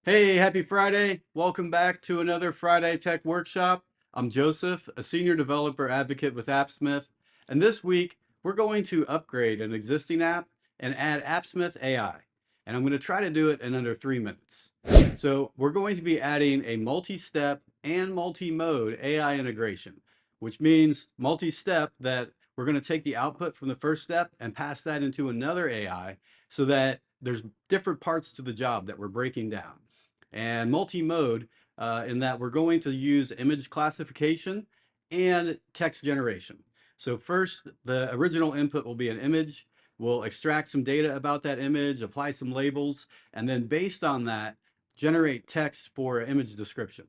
Hey, happy Friday. Welcome back to another Friday Tech Workshop. I'm Joseph, a senior developer advocate with Appsmith. And this week, we're going to upgrade an existing app and add Appsmith AI. And I'm going to try to do it in under 3 minutes. So we're going to be adding a multi-step and multi-mode AI integration, which means multi-step that we're going to take the output from the first step and pass that into another AI so that there's different parts to the job that we're breaking down. And multi-mode in that we're going to use image classification and text generation. So first, the original input will be an image. We'll extract some data about that image, apply some labels, and then based on that, generate text for image description.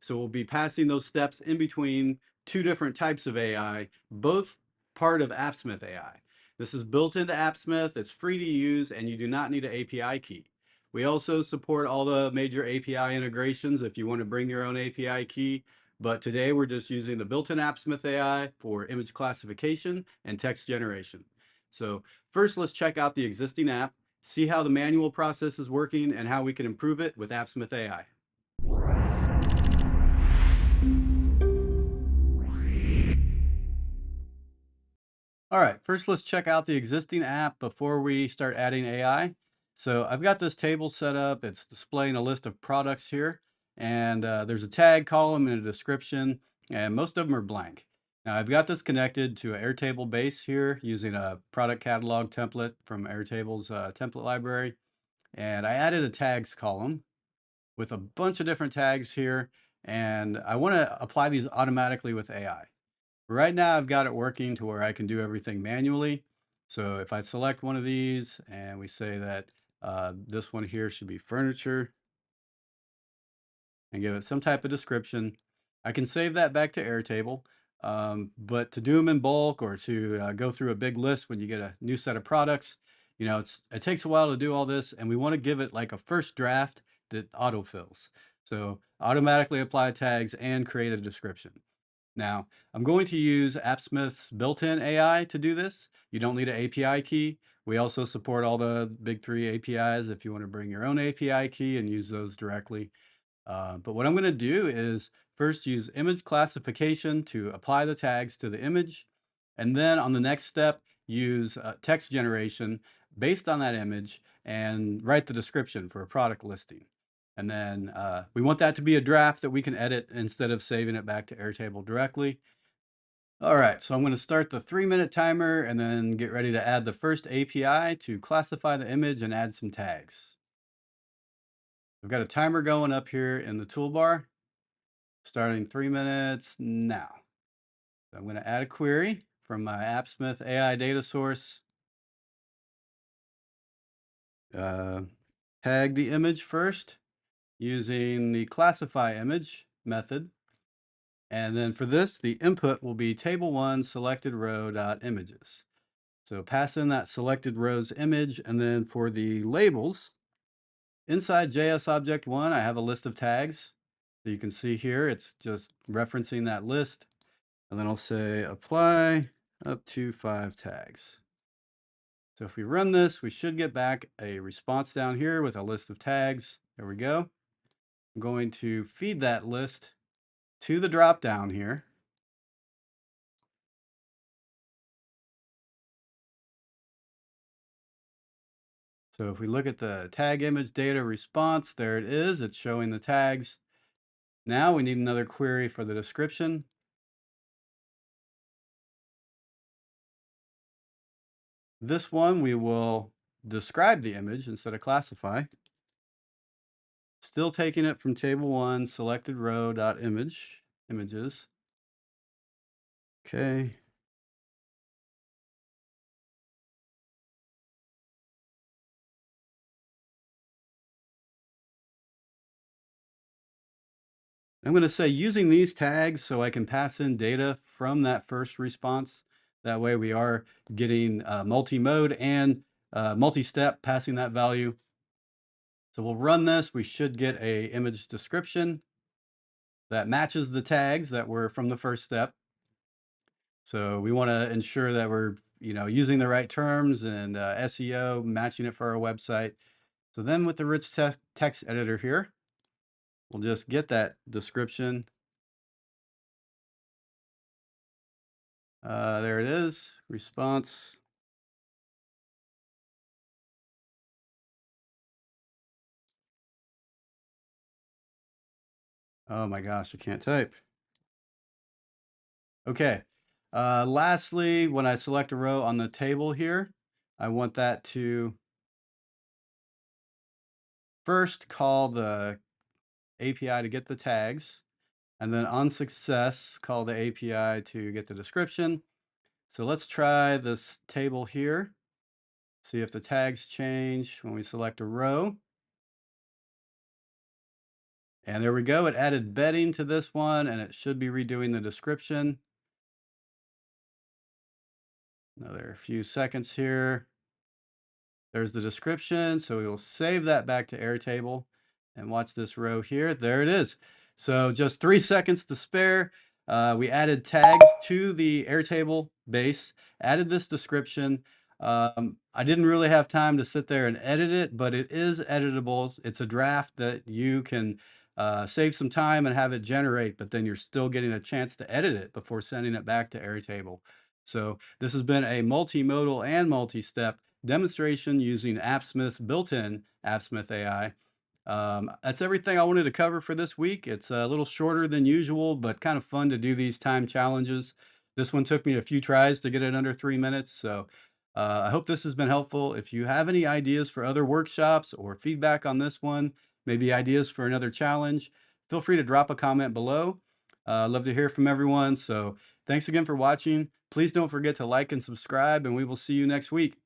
So we'll be passing those steps in between two different types of AI, both part of Appsmith AI. This is built into Appsmith, it's free to use, and you do not need an API key. We also support all the major API integrations if you want to bring your own API key. But today we're just using the built-in Appsmith AI for image classification and text generation. So first, let's check out the existing app, see how the manual process is working and how we can improve it with Appsmith AI. All right, first let's check out the existing app before we start adding AI. So I've got this table set up. It's displaying a list of products here, and there's a tag column and a description, and most of them are blank. Now I've got this connected to an Airtable base here using a product catalog template from Airtable's template library. And I added a tags column with a bunch of different tags here, and I want to apply these automatically with AI. Right now, I've got it working to where I can do everything manually. So if I select one of these and we say that this one here should be furniture and give it some type of description, I can save that back to Airtable. But to do them in bulk or to go through a big list when you get a new set of products, it takes a while to do all this, and we want to give it like a first draft that autofills. So automatically apply tags and create a description. Now, I'm going to use Appsmith's built-in AI to do this. You don't need an API key. We also support all the big three APIs if you want to bring your own API key and use those directly. But what I'm going to do is first use image classification to apply the tags to the image. And then on the next step, use text generation based on that image and write the description for a product listing. And then we want that to be a draft that we can edit instead of saving it back to Airtable directly. All right, so I'm going to start the 3-minute timer and then get ready to add the first API to classify the image and add some tags. I've got a timer going up here in the toolbar, starting 3 minutes now. I'm going to add a query from my Appsmith AI data source. Tag the image first using the classify image method. And then for this, the input will be table1 selected row.images. So pass in that selected row's image. And then for the labels, inside JS object 1, I have a list of tags. So you can see here, it's just referencing that list. And then I'll say apply up to 5 tags. So if we run this, we should get back a response down here with a list of tags. There we go. I'm going to feed that list to the drop down here. So if we look at the tag image data response, there it is. It's showing the tags. Now we need another query for the description. This one, we will describe the image instead of classify. Still taking it from table 1, selected row.image, images. Okay. I'm going to say using these tags so I can pass in data from that first response. That way we are getting multi-mode and multi-step passing that value. So we'll run this. We should get a image description that matches the tags that were from the first step. So we want to ensure that we're using the right terms and SEO, matching it for our website. So then with the rich text editor here, we'll just get that description. There it is, response. Oh my gosh, I can't type. Okay. Lastly, when I select a row on the table here, I want that to first call the API to get the tags, and then on success, call the API to get the description. So let's try this table here. See if the tags change when we select a row. And there we go. It added bedding to this one, and it should be redoing the description. Another few seconds here. There's the description. So we will save that back to Airtable and watch this row here. There it is. So just 3 seconds to spare. We added tags to the Airtable base, added this description. I didn't really have time to sit there and edit it, but it is editable. It's a draft that you can save some time and have it generate, but then you're still getting a chance to edit it before sending it back to Airtable. So this has been a multimodal and multi-step demonstration using Appsmith's built-in AppsmithAI. That's everything I wanted to cover for this week. It's a little shorter than usual, but kind of fun to do these time challenges. This one took me a few tries to get it under 3 minutes. So I hope this has been helpful. If you have any ideas for other workshops or feedback on this one, maybe ideas for another challenge, feel free to drop a comment below. Love to hear from everyone. So thanks again for watching. Please don't forget to like and subscribe, and we will see you next week.